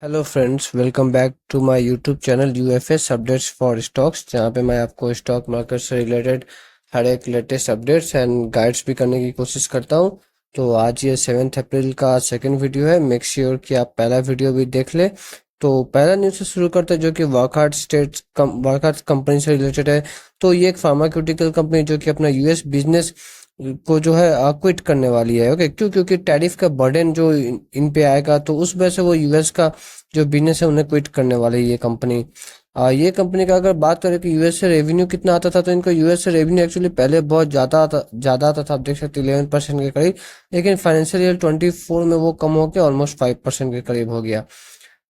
Hello friends, welcome back to my YouTube channel UFS updates for stocks, जहां पे मैं आपको स्टॉक मार्केट से रिलेटेड हर एक लेटेस्ट अपडेट्स एंड गाइड्स भी करने की कोशिश करता हूं। तो आज ये 7 अप्रैल का सेकंड वीडियो है। मेक श्योर कि आप पहला वीडियो भी देख ले। तो पहला न्यूज़ से शुरू करते हैं, जो कि वर्कहार्ट कंपनी से रिलेटेड है। तो ये एक फार्मास्यूटिकल कंपनी जो कि अपना यूएस बिजनेस को जो है क्विट करने वाली है। ओके, क्यों? क्योंकि टैरिफ का बर्डन जो इन पे आएगा, तो उस वजह से वो यूएस का जो बिजनेस है उन्हें क्विट करने वाली है ये कंपनी। ये कंपनी का अगर बात करें कि यूएस से रेवेन्यू कितना आता था, तो इनका यूएस से रेवेन्यू एक्चुअली पहले बहुत ज़्यादा आता था। आप देख सकते हैं 11% के करीब। लेकिन फाइनेंशियल ईयर 24 में वो कम हो के ऑलमोस्ट 5% के करीब हो गया।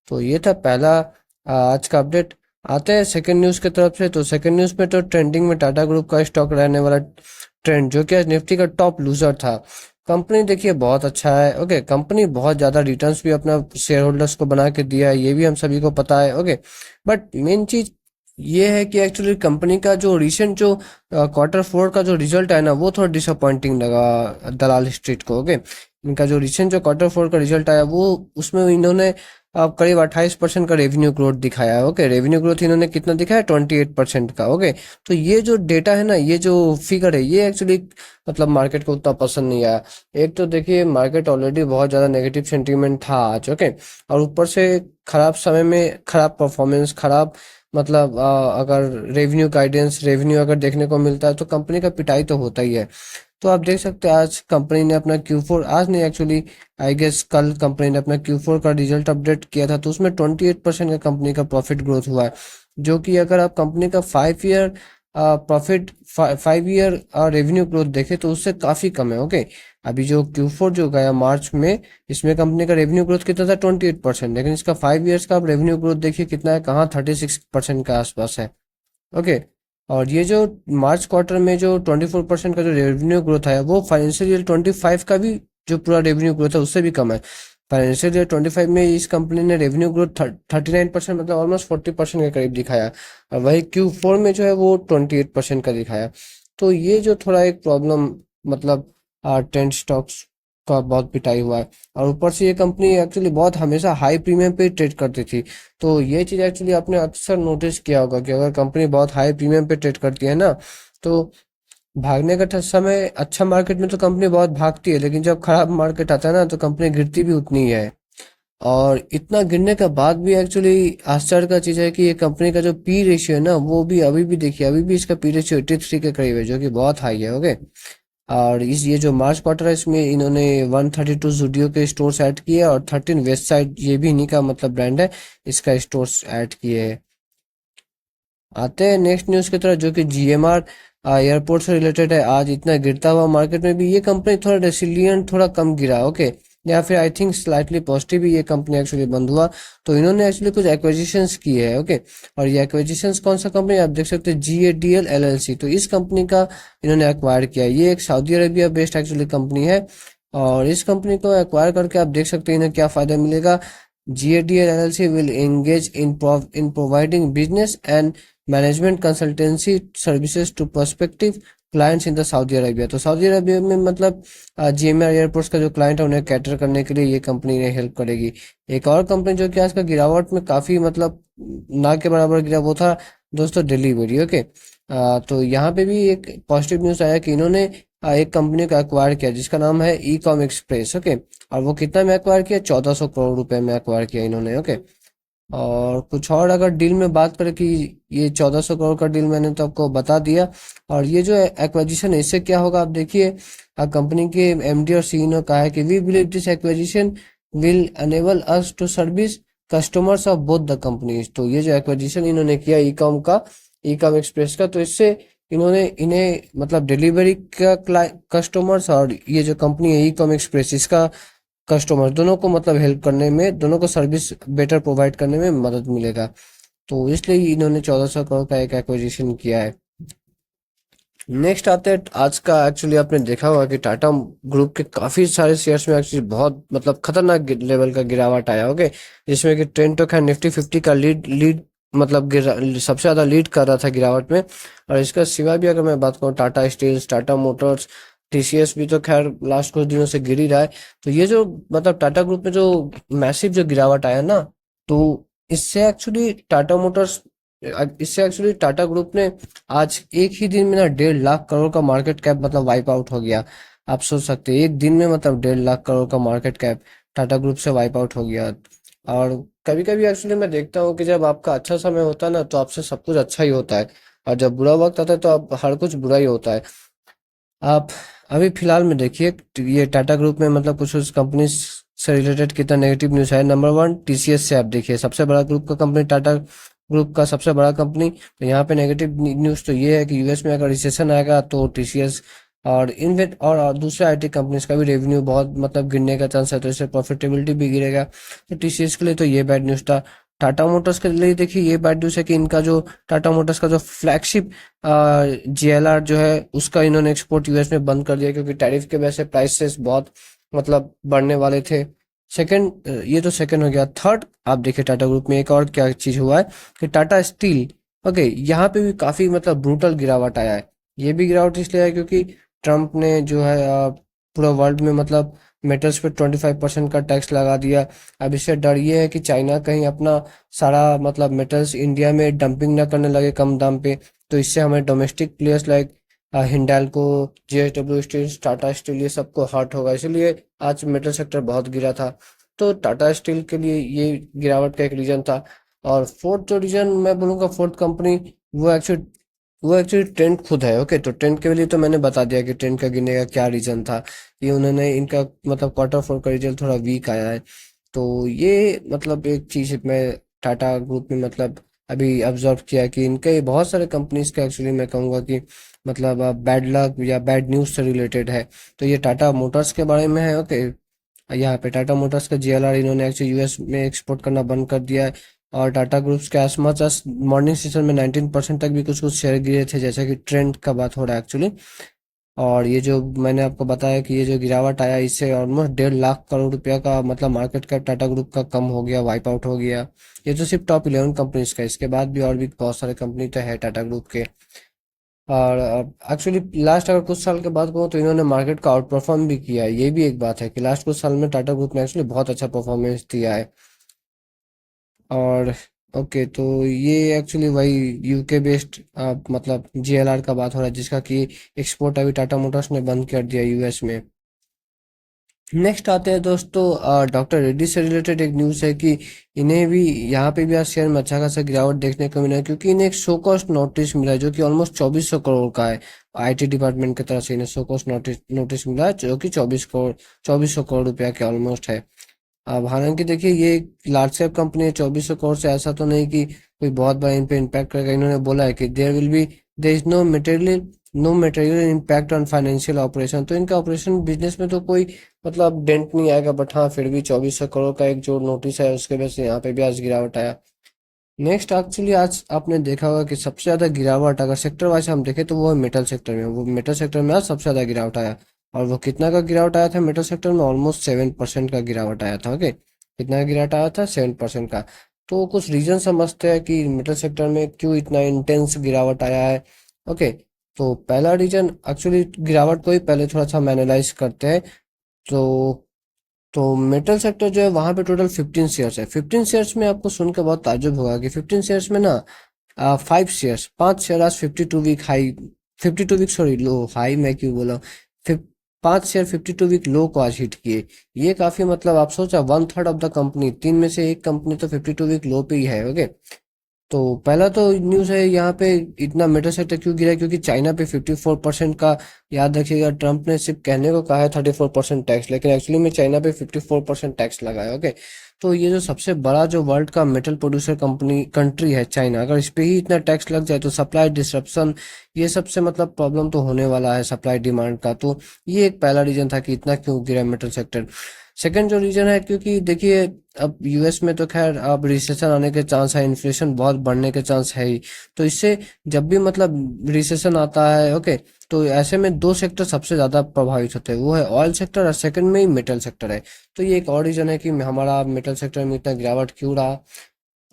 तो ये था पहला आज का अपडेट। आते हैं सेकंड न्यूज़ की तरफ से। तो सेकंड न्यूज़ में तो ट्रेंडिंग में टाटा ग्रुप का स्टॉक रहने वाला ट्रेंड, जो कि आज निफ्टी का टॉप लूजर था। कंपनी देखिए बहुत अच्छा है। ओके, कंपनी बहुत ज़्यादा रिटर्न्स भी अपना शेयर होल्डर्स को बना के दिया है, ये भी हम सभी को पता है। ओके, बट मेन चीज़ ये है कि एक्चुअली कंपनी का जो रिसेंट जो Q4 का जो रिजल्ट है ना, वो थोड़ा डिसअपॉइंटिंग लगा दलाल स्ट्रीट को। ओके, इनका जो रिसेंट जो Q4 का रिजल्ट आया, वो उसमें इन्होंने अब करीब 28% का रेवेन्यू ग्रोथ दिखाया है। ओके, रेवेन्यू ग्रोथ इन्होंने कितना दिखाया? 28% का। ओके, तो ये जो डेटा है ना, ये जो फिगर है, ये एक्चुअली मतलब मार्केट को उतना पसंद नहीं आया। एक तो देखिए, मार्केट ऑलरेडी बहुत ज़्यादा नेगेटिव सेंटीमेंट था आज। ओके, और ऊपर से खराब समय में खराब परफॉर्मेंस, खराब मतलब अगर रेवेन्यू अगर देखने को मिलता है, तो कंपनी का पिटाई तो होता ही है। तो आप देख सकते हैं आज कंपनी ने अपना Q4, आज नहीं एक्चुअली, आई गेस कल कंपनी ने अपना Q4 का रिजल्ट अपडेट किया था, तो उसमें 28% का कंपनी का प्रॉफिट ग्रोथ हुआ है। जो कि अगर आप कंपनी का 5 year profit 5 year revenue growth देखें, तो उससे काफ़ी कम है। ओके, अभी जो Q4 जो गया मार्च में, इसमें कंपनी का रेवेन्यू ग्रोथ कितना था? 28%। लेकिन इसका 5 ईयर्स का आप रेवेन्यू ग्रोथ देखिए कितना है, कहाँ 36% के आसपास है। ओके, और ये जो मार्च क्वार्टर में जो 24% का जो रेवेन्यू ग्रोथ आया, वो फाइनेंशियल ईयर 25 का भी जो पूरा रेवेन्यू ग्रोथ है उससे भी कम है। फाइनेंशियल ईयर 25 में इस कंपनी ने रेवेन्यू ग्रोथ 39%, मतलब ऑलमोस्ट 40% के करीब दिखाया। और वही Q4 में जो है वो 28% का दिखाया। तो ये जो थोड़ा एक प्रॉब्लम, मतलब ट्रेंड स्टॉक्स का बहुत पिटाई हुआ है। और ऊपर से ये कंपनी एक्चुअली बहुत हमेशा हाई प्रीमियम पे ट्रेड करती थी। तो ये चीज़ एक्चुअली आपने अक्सर नोटिस किया होगा कि अगर कंपनी बहुत हाई प्रीमियम पे ट्रेड करती है ना, तो भागने का समय अच्छा मार्केट में तो कंपनी बहुत भागती है, लेकिन जब खराब मार्केट आता है ना, तो कंपनी गिरती भी उतनी ही है। और इतना गिरने के बाद भी एक्चुअली आश्चर्य का चीज़ है कि ये कंपनी का जो पी रेशियो है ना, वो भी अभी भी देखिए, अभी भी इसका पी रेशियो 83 के करीब है, जो कि बहुत हाई है। ओके, और इस ये जो मार्च क्वार्टर है, इसमें इन्होंने 132 जूडियो के स्टोर्स ऐड किए, और 13 वेस्ट साइड, ये भी इन्हीं का मतलब ब्रांड है, इसका स्टोर्स ऐड किए हैं। आते हैं नेक्स्ट न्यूज़ की तरफ, जो कि जीएमआर एयरपोर्ट से रिलेटेड है। आज इतना गिरता हुआ मार्केट में भी ये कंपनी थोड़ा रेसिलियंट, थोड़ा कम गिरा। ओके, या फिर आई थिंक स्लाइटली पॉजिटिव ही ये कंपनी एक्चुअली बंद हुआ। तो इन्होंने एक्चुअली कुछ एक्विजिशंस किए हैं। ओके, और ये एक्विजिशंस कौन सा कंपनी, आप देख सकते हैं GADL LLC। तो इस कंपनी का इन्होंने एक्वायर किया है। ये एक Saudi Arabia based actually company है। और इस कंपनी को एक्वायर करके आप देख सकते हैं इन्हें क्या फ़ायदा मिलेगा। GADL LLC will engage in providing business and management consultancy services to prospective clients in the Saudi Arabia। तो सऊदी अरबिया में मतलब GMR एयरपोर्ट्स का जो क्लाइंट है उन्हें कैटर करने के लिए ये कंपनी ने हेल्प करेगी। एक और कंपनी जो कि आज का गिरावट में काफ़ी मतलब ना के बराबर गिरा, वो था दोस्तों डिलीवरी। ओके, तो यहाँ पे भी एक पॉजिटिव न्यूज़ आया कि इन्होंने एक कंपनी को एक्वायर किया, जिसका नाम है ई कॉम एक्सप्रेस। ओके, और वो कितना में एक्वायर किया? 1400 करोड़ रुपए में एक्वायर किया इन्होंने। ओके, और कुछ और अगर डील में बात करें कि ये 1400 करोड़ का डील मैंने तो आपको बता दिया। और ये जो एक्विजिशन है, इससे क्या होगा आप देखिए। कंपनी के MD और CEO ने कहा है कि we believe this acquisition will enable us to service customers of both the companies. तो ये जो एक्विजिशन इन्होंने किया ई कॉम एक्सप्रेस का, तो इससे इन्होंने इन्हें मतलब डिलीवरी का कस्टमर्स, और ये जो कंपनी है ई कॉम एक्सप्रेस, इसका कस्टमर, दोनों को मतलब हेल्प करने में, दोनों को सर्विस बेटर प्रोवाइड करने में मदद मिलेगा। तो इसलिए इन्होंने 1400 करोड़ का एक एक्विजिशन किया है। नेक्स्ट आते हैं आज का। एक्चुअली आपने देखा होगा कि टाटा ग्रुप के काफी सारे शेयर्स में एक्चुअली बहुत मतलब खतरनाक लेवल का गिरावट आया। ओके, जिसमें कि ट्रेंड तो खैर निफ्टी 50 का लीड लीड मतलब सबसे ज्यादा लीड कर रहा था गिरावट में। और इसका सिवा भी अगर मैं बात करूँ, Tata steels, Tata motors, TCS भी तो खैर लास्ट कुछ दिनों से गिर ही रहा है। तो ये जो मतलब टाटा ग्रुप में जो मैसिव जो गिरावट आया ना, तो इससे एक्चुअली टाटा ग्रुप ने आज एक ही दिन में ना 1.5 लाख करोड़ का मार्केट कैप मतलब वाइप आउट हो गया। आप सोच सकते हैं एक दिन में मतलब 1.5 लाख करोड़ का मार्केट कैप टाटा ग्रुप से वाइप आउट हो गया। और कभी कभी एक्चुअली मैं देखता हूँ कि जब आपका अच्छा समय होता है ना तो आपसे सब कुछ अच्छा ही होता है, और जब बुरा वक्त आता है तो आप हर कुछ बुरा ही होता है। आप अभी फिलहाल में देखिए, ये टाटा ग्रुप में मतलब कुछ उस कंपनी से रिलेटेड कितना नेगेटिव न्यूज़ है। नंबर वन, टीसीएस से आप देखिए, सबसे बड़ा ग्रुप का कंपनी टाटा ग्रुप का सबसे बड़ा कंपनी, तो यहाँ पे नेगेटिव न्यूज़ तो ये है कि यूएस में अगर रिसेशन आएगा तो टीसीएस और इन्वेट और दूसरे आईटी कंपनीज का भी रेवेन्यू बहुत मतलब गिरने का चांस है, तो इससे प्रॉफिटेबिलिटी भी गिरेगा। तो टीसीएस के लिए तो ये बैड न्यूज़ था। टाटा मोटर्स के लिए देखिए ये बैड न्यूज़ है कि इनका जो टाटा मोटर्स का जो फ्लैगशिप जीएलआर जो है उसका इन्होंने एक्सपोर्ट यूएस में बंद कर दिया, क्योंकि टैरिफ के वजह से प्राइसेस बहुत मतलब बढ़ने वाले थे। सेकंड, ये तो सेकंड हो गया। थर्ड, आप देखिए टाटा ग्रुप में एक और क्या चीज हुआ है कि टाटा स्टील, ओके, यहाँ पे भी काफी मतलब ब्रूटल गिरावट आया है। ये भी गिरावट इसलिए है क्योंकि ट्रम्प ने जो है पूरा वर्ल्ड में मतलब मेटल्स पे 25% का टैक्स लगा दिया। अब इससे डर ये है कि चाइना कहीं अपना सारा मतलब मेटल्स इंडिया में डंपिंग ना करने लगे कम दाम पे, तो इससे हमें domestic players like Hindalco, JSW steel, Tata steel, ये सबको हर्ट होगा। इसलिए आज मेटल सेक्टर बहुत गिरा था। तो टाटा स्टील के लिए ये गिरावट का एक रीजन था। और फोर्थ जो रीजन मैं बोलूँगा, फोर्थ कंपनी, वो एक्चुअली वो एक्चुअली ट्रेंड खुद है। ओके, तो ट्रेंड के लिए तो मैंने बता दिया कि ट्रेंड का गिरने का क्या रीजन था। ये उन्होंने इनका मतलब क्वार्टर 4 का रिजल्ट थोड़ा वीक आया है। तो ये मतलब एक चीज मैं टाटा ग्रुप में मतलब अभी ऑब्जर्व किया कि इनके बहुत सारे कंपनीज का एक्चुअली मैं कहूँगा कि मतलब बैड लक या बैड न्यूज से रिलेटेड है। तो ये टाटा मोटर्स के बारे में है। ओके, यहाँ पे टाटा मोटर्स का जीएलआर इन्होंने एक्चुअली यूएस में एक्सपोर्ट करना बंद कर दिया है। और टाटा ग्रुप्स के आसपास आज मॉर्निंग सेशन में 19% तक भी कुछ कुछ शेयर गिरे थे, जैसे कि ट्रेंड का बात हो रहा है एक्चुअली। और ये जो मैंने आपको बताया कि ये जो गिरावट आया, इससे ऑलमोस्ट 1.5 लाख करोड़ रुपया का मतलब मार्केट कैप टाटा ग्रुप का कम हो गया, वाइप आउट हो गया। ये तो सिर्फ टॉप 11 कंपनीज का, इसके बाद भी और भी बहुत सारे कंपनी तो है टाटा ग्रुप के। और एक्चुअली लास्ट अगर कुछ साल के बात करूँ तो इन्होंने मार्केट का आउट परफॉर्म भी किया है। ये भी एक बात है कि लास्ट कुछ साल में टाटा ग्रुप ने एक्चुअली बहुत अच्छा परफॉर्मेंस दिया है। और ओके, तो ये एक्चुअली वही यूके बेस्ड मतलब जीएलआर का बात हो रहा है, जिसका कि एक्सपोर्ट अभी टाटा मोटर्स ने बंद कर दिया यूएस में। नेक्स्ट आते हैं दोस्तों, डॉक्टर रेड्डी से रिलेटेड एक न्यूज़ है कि इन्हें भी यहाँ पे भी आज शेयर में अच्छा खासा गिरावट देखने को मिला है, क्योंकि इन्हें एक शो कॉस्ट नोटिस मिला है जो कि ऑलमोस्ट 2400 करोड़ का है। आईटी डिपार्टमेंट की तरफ से इन्हें शो कॉस्ट नोटिस नोटिस मिला है जो कि 2400 करोड़ रुपया के ऑलमोस्ट है। अब हालांकि देखिए ये लार्ज कैप कंपनी है, 2400 करोड़ से ऐसा तो नहीं कि कोई बहुत बड़ा इन पे इम्पैक्ट करेगा। इन्होंने बोला है कि there is no material impact on financial operation. तो इनका ऑपरेशन बिजनेस में तो कोई मतलब डेंट नहीं आएगा, बट हाँ फिर भी 2400 करोड़ का एक जो नोटिस है उसके वजह से यहाँ पे भी आज गिरावट आया। नेक्स्ट एक्चुअली आज आपने देखा होगा कि सबसे ज्यादा गिरावट अगर सेक्टर वाइज हम देखें तो वो है मेटल सेक्टर में। वो मेटल सेक्टर में आज सबसे ज्यादा गिरावट आया। और वो कितना का गिरावट आया था मेटल सेक्टर में? ऑलमोस्ट 7% का गिरावट आया था। ओके, कितना का गिरावट आया था? 7% का। तो कुछ रीजन समझते हैं कि मेटल सेक्टर में क्यों इतना इंटेंस गिरावट आया है। ओके, तो पहला रीजन एक्चुअली गिरावट को ही पहले थोड़ा सा हम एनालाइज करते हैं। तो मेटल सेक्टर जो है वहां पे टोटल 15 शेयर्स है। 15 शेयर्स में आपको सुन के बहुत ताज्जुब होगा कि 15 शेयर्स में ना 5 शेयर्स, 5 शेयर आज 52 वीक हाई, 52 वीक सॉरी लो, हाई मैं क्यों बोला, 5 शेयर 52 वीक लो को आज हिट किए। ये काफी मतलब आप सोचा 1/3 ऑफ द कंपनी, तीन में से एक कंपनी तो 52 वीक लो पे ही है। ओके, तो पहला तो न्यूज़ है यहाँ पे इतना मेटल सेक्टर क्यों गिरा है, क्योंकि चाइना पे 54% का, याद रखिएगा ट्रम्प ने सिर्फ कहने को कहा है 34% टैक्स, लेकिन एक्चुअली में चाइना पे 54% टैक्स लगा है। ओके, तो ये जो सबसे बड़ा जो वर्ल्ड का मेटल प्रोड्यूसर कंट्री है चाइना, अगर इस पे ही इतना टैक्स लग जाए तो सप्लाई डिसरप्शन, ये सबसे मतलब प्रॉब्लम तो होने वाला है सप्लाई डिमांड का। तो ये एक पहला रीजन था कि इतना क्यों गिरा मेटल सेक्टर। सेकंड जो रीजन है, क्योंकि देखिए अब यूएस में तो खैर अब रिसेशन आने के चांस है, इन्फ्लेशन बहुत बढ़ने के चांस है ही। तो इससे जब भी मतलब रिसेशन आता है, ओके, तो ऐसे में दो सेक्टर सबसे ज्यादा प्रभावित होते हैं, वो है ऑयल सेक्टर और सेकंड में ही मेटल सेक्टर है। तो ये एक और रीजन है कि हमारा मेटल सेक्टर में इतना गिरावट क्यों रहा।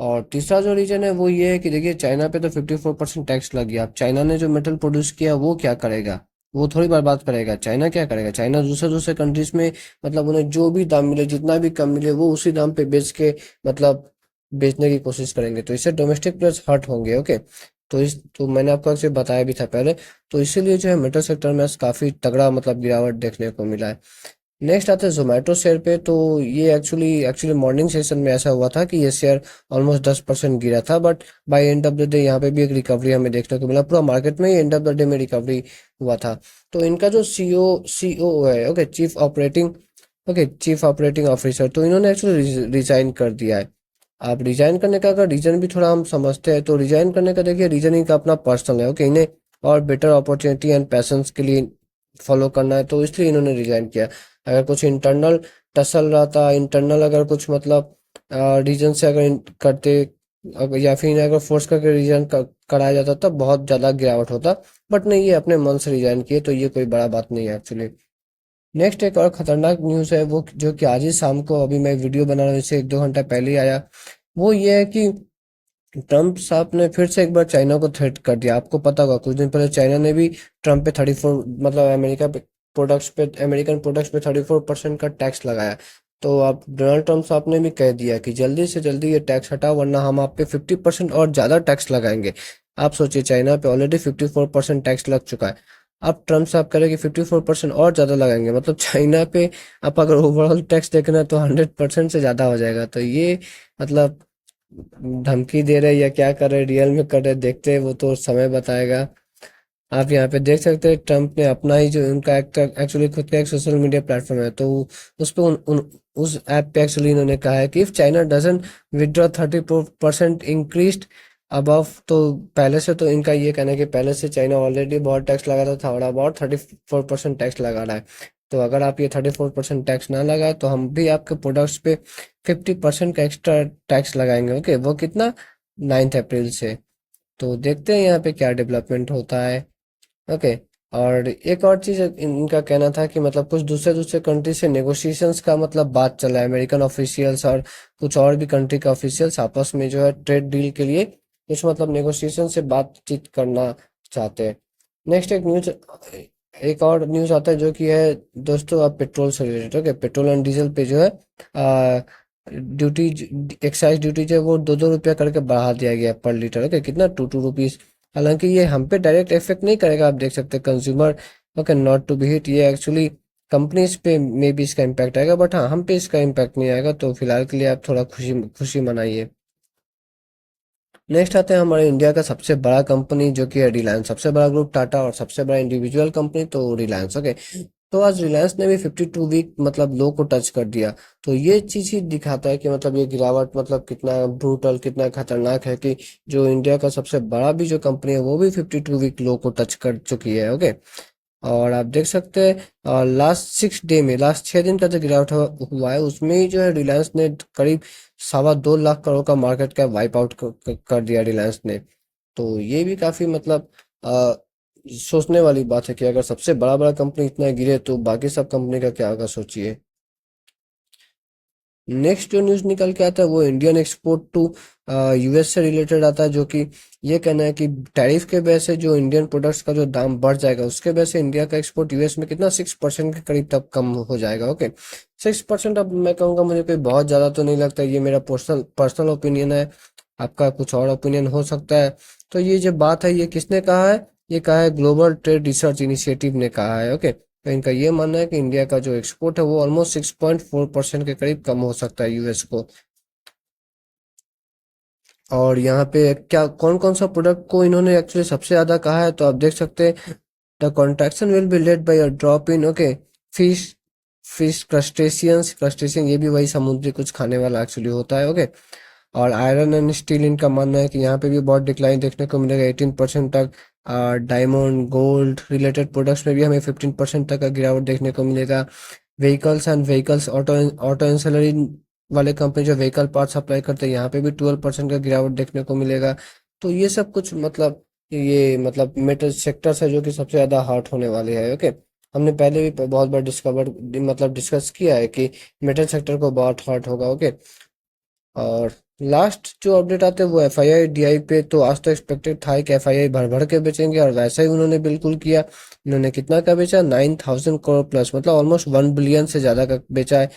और तीसरा जो रीजन है वो ये है कि देखिए चाइना पे तो 54% टैक्स लग गया। अब चाइना ने जो मेटल प्रोड्यूस किया वो क्या करेगा? वो थोड़ी बर्बाद करेगा। चाइना क्या करेगा? चाइना दूसरे दूसरे कंट्रीज में मतलब उन्हें जो भी दाम मिले, जितना भी कम मिले, वो उसी दाम पे बेच के मतलब बेचने की कोशिश करेंगे, तो इससे डोमेस्टिक प्लेयर्स हर्ट होंगे। ओके, तो मैंने आपको एक्चुअली बताया भी था पहले, तो इसीलिए जो है मेटल सेक्टर में काफ़ी तगड़ा मतलब गिरावट देखने को मिला है। नेक्स्ट आता है जोमेटो शेयर पे। तो ये एक्चुअली एक्चुअली मॉर्निंग सेशन में ऐसा हुआ था कि ये शेयर ऑलमोस्ट 10% गिरा था, but by end of the day यहाँ पे भी एक रिकवरी हमें देखने को मिला। पूरा मार्केट में ही एंड ऑफ द डे में रिकवरी हुआ था। तो इनका जो सीओ है, ओके, चीफ ऑपरेटिंग ऑफिसर, तो इन्होंने एक्चुअली रिजाइन कर दिया है। आप रिजाइन करने का अगर रीजन भी थोड़ा हम समझते हैं, तो रिजाइन करने का देखिए रीजन इनका अपना पर्सनल है। ओके, इन्हें और बेटर अपॉर्चुनिटी एंड पैशंस के लिए फॉलो करना है, तो इसलिए इन्होंने रिजाइन किया। अगर कुछ इंटरनल टसल रहा था, इंटरनल अगर कुछ मतलब रीजन से अगर करते, या फिर इन्हें अगर फोर्स करके रिजाइन कराया जाता तब बहुत ज़्यादा गिरावट होता। बट नहीं, ये अपने मन से रिजाइन किए, तो ये कोई बड़ा बात नहीं है एक्चुअली। नेक्स्ट एक और खतरनाक न्यूज़ है, वो जो कि आज ही शाम को, अभी मैं वीडियो बना रहा हूँ इससे 1-2 घंटा पहले ही आया। वो ये है कि ट्रम्प साहब ने फिर से एक बार चाइना को थ्रेट कर दिया। आपको पता होगा कुछ दिन पहले चाइना ने भी ट्रम्प पे 34 मतलब अमेरिकन प्रोडक्ट्स पे 34% का टैक्स लगाया। तो अब डोनाल्ड ट्रम्प साहब ने भी कह दिया कि जल्दी से जल्दी ये टैक्स हटाओ, वरना हम आप पे 50% और ज़्यादा टैक्स लगाएंगे। आप सोचिए, चाइना पे ऑलरेडी 54% टैक्स लग चुका है। अब ट्रम्प साहब कह रहे हैं कि 54% और ज़्यादा लगाएंगे, मतलब चाइना पे आप अगर ओवरऑल टैक्स देखना तो 100% से ज़्यादा हो जाएगा। तो ये मतलब धमकी दे रहे या क्या कर रहे, रियल में कर रहे, देखते हैं, वो तो समय बताएगा। आप यहाँ पे देख सकते हैं, ट्रम्प ने अपना ही जो उनका एक्चुअली खुद का एक सोशल मीडिया प्लेटफॉर्म है, तो उस पे उस ऐप पे एक्चुअली इन्होंने कहा है कि if China doesn't withdraw 34% increase above, तो पहले से तो इनका ये कहना है कि पहले से चाइना ऑलरेडी बहुत टैक्स लगाता था, थोड़ा बहुत 34% टैक्स लगा रहा है। तो अगर आप ये 34% टैक्स ना लगाए, तो हम भी आपके प्रोडक्ट्स पे 50% का एक्स्ट्रा टैक्स लगाएंगे। ओके, वो कितना, 9 अप्रैल से। तो देखते हैं यहाँ पे क्या डेवलपमेंट होता है। ओके, और एक और चीज़ इनका कहना था कि मतलब कुछ दूसरे दूसरे कंट्री से नेगोशिएशंस का मतलब बात चल रहा है। अमेरिकन ऑफिशियल्स और कुछ और भी कंट्री के ऑफिशियल्स आपस में जो है ट्रेड डील के लिए कुछ मतलब नेगोशिएशन से बातचीत करना चाहते हैं। नेक्स्ट एक और न्यूज़ आता है जो कि है दोस्तों, अब पेट्रोल से related. Okay, petrol and diesel पे जो है ड्यूटी, एक्साइज ड्यूटी जो है वो 2-2 रुपया करके बढ़ा दिया गया पर लीटर। ओके, कितना, 2-2 रुपीज़। हालांकि ये हम पे डायरेक्ट इफेक्ट नहीं करेगा, आप देख सकते हैं consumer, okay, not to be hit. ये एक्चुअली कंपनीज पे मे बी इसका इम्पैक्ट आएगा, बट हाँ, हम पे इसका इम्पैक्ट नहीं आएगा। तो फिलहाल के लिए आप थोड़ा खुशी खुशी मनाइए। नेक्स्ट आते हैं हमारे इंडिया का सबसे बड़ा कंपनी जो कि है रिलायंस। सबसे बड़ा ग्रुप टाटा और सबसे बड़ा इंडिविजुअल कंपनी तो रिलायंस। ओके, तो आज रिलायंस ने भी 52 वीक मतलब लो को टच कर दिया। तो ये चीज ही दिखाता है कि मतलब ये गिरावट मतलब कितना ब्रूटल, कितना खतरनाक है, कि जो इंडिया का सबसे बड़ा भी जो कंपनी है वो भी 52 वीक लो को टच कर चुकी है। ओके, और आप देख सकते हैं लास्ट 6 डे में, लास्ट 6 दिन का जो गिरावट हुआ है, उसमें ही जो है रिलायंस ने करीब 2.25 लाख करोड़ का मार्केट कैप वाइप आउट कर दिया रिलायंस ने। तो ये भी काफी मतलब सोचने वाली बात है कि अगर सबसे बड़ा बड़ा कंपनी इतना गिरे, तो बाकी सब कंपनी का क्या होगा, सोचिए। नेक्स्ट जो न्यूज़ निकल के आता है वो इंडियन एक्सपोर्ट टू यूएस से रिलेटेड आता है, जो कि ये कहना है कि टैरिफ के वजह से जो इंडियन प्रोडक्ट्स का जो दाम बढ़ जाएगा, उसके वजह से इंडिया का एक्सपोर्ट यूएस में कितना 6% के करीब तक कम हो जाएगा। ओके, 6%, अब मैं कहूँगा मुझे कोई बहुत ज़्यादा तो नहीं लगता, ये मेरा पर्सनल ओपिनियन है। आपका कुछ और ओपिनियन हो सकता है। तो ये जो बात है, ये किसने कहा है, ये कहा है ग्लोबल ट्रेड रिसर्च इनिशिएटिव ने कहा है। ओके, तो इनका ये मानना है कि इंडिया का जो एक्सपोर्ट है वो ऑलमोस्ट 6.4% के करीब कम हो सकता है यूएस को। और यहाँ पे क्या कौन कौन सा प्रोडक्ट को इन्होंने एक्चुअली सबसे ज्यादा कहा है, तो आप देख सकते हैं, the contraction will be led by a drop in, okay, fish fish crustacean, ये भी वही समुद्री कुछ खाने वाला एक्चुअली होता है। ओके, और आयरन एंड स्टील, इनका मानना है कि यहाँ पे भी बहुत डिक्लाइन देखने को मिलेगा 18% तक। डायमंड गोल्ड रिलेटेड प्रोडक्ट्स में भी हमें 15% तक का गिरावट देखने को मिलेगा। व्हीकल्स ऑटो ऑटो एंसिलरी वाले कंपनी जो व्हीकल पार्ट सप्लाई करते हैं, यहाँ पे भी 12% का गिरावट देखने को मिलेगा। तो ये सब कुछ मतलब ये मतलब मेटल सेक्टर्स है जो कि सबसे ज्यादा हर्ट होने वाले हैं। ओके, हमने पहले भी बहुत बार डिस्कस किया है कि मेटल सेक्टर को बहुत हर्ट होगा। ओके, और लास्ट जो अपडेट आते हैं वो एफआईआई डीआई पे। तो आज तो एक्सपेक्टेड था कि एफआईआई भर भर के बेचेंगे, और वैसा ही उन्होंने बिल्कुल किया। इन्होंने कितना का बेचा, 9,000 करोड़ प्लस, मतलब ऑलमोस्ट 1 बिलियन से ज्यादा का बेचा है।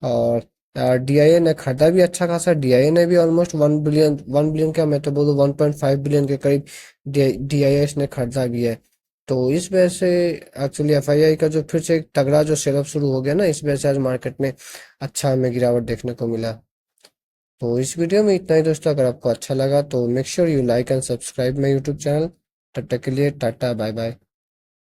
और डीआईए ने खरीदा भी अच्छा खासा। डीआईए ने भी ऑलमोस्ट 1 बिलियन क्या, मैं तो बोलूँ 1.5 बिलियन के करीब डीआईएस ने खरीदा भी है। तो इस वजह से एक्चुअली एफआईआई का जो फिर से एक तगड़ा जो सेटअप शुरू हो गया ना, इस वजह से आज मार्केट में अच्छा हमें गिरावट देखने को मिला। तो इस वीडियो में इतना ही दोस्तों। अगर आपको अच्छा लगा तो make sure you like and subscribe my YouTube channel. तब तक के लिए टाटा बाय बाय।